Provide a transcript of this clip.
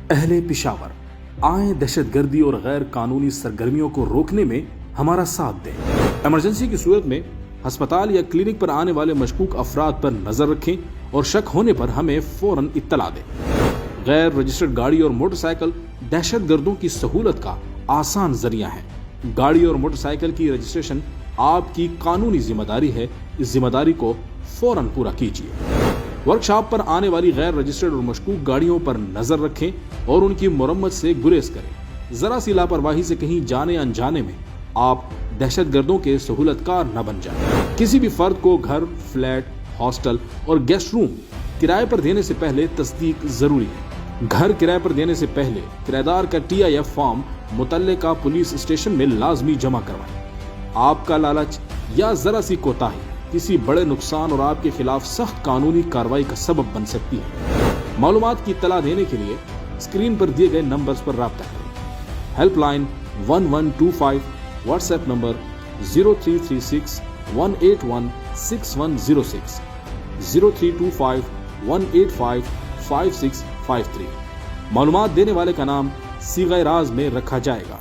اہل پشاور آئیں دہشت گردی اور غیر قانونی سرگرمیوں کو روکنے میں ہمارا ساتھ دیں۔ ایمرجنسی کی صورت میں ہسپتال یا کلینک پر آنے والے مشکوک افراد پر نظر رکھیں اور شک ہونے پر ہمیں فوراً اطلاع دیں۔ غیر رجسٹرڈ گاڑی اور موٹر سائیکل دہشت گردوں کی سہولت کا آسان ذریعہ ہے۔ گاڑی اور موٹر سائیکل کی رجسٹریشن آپ کی قانونی ذمہ داری ہے، اس ذمہ داری کو فوراً پورا کیجیے۔ ورکشاپ پر آنے والی غیر رجسٹرڈ اور مشکوک گاڑیوں پر نظر رکھیں اور ان کی مرمت سے گریز کریں۔ ذرا سی لاپرواہی سے کہیں جانے انجانے میں آپ دہشت گردوں کے سہولت کار نہ بن جائیں۔ کسی بھی فرد کو گھر، فلیٹ، ہاسٹل اور گیسٹ روم کرائے پر دینے سے پہلے تصدیق ضروری ہے۔ گھر کرائے پر دینے سے پہلے کرایہ دار کا TIF فارم متعلقہ پولیس اسٹیشن میں لازمی جمع کروائیں۔ آپ کا لالچ یا ذرا سی کوتاہی کسی بڑے نقصان اور آپ کے خلاف سخت قانونی کارروائی کا سبب بن سکتی ہے۔ معلومات کی اطلاع دینے کے لیے اسکرین پر دیے گئے نمبرز پر رابطہ کریں۔ Help line 1125، what's app number 0336 181 6106، 0325 185 5653۔ معلومات دینے والے کا نام صیغہ راز میں رکھا جائے گا۔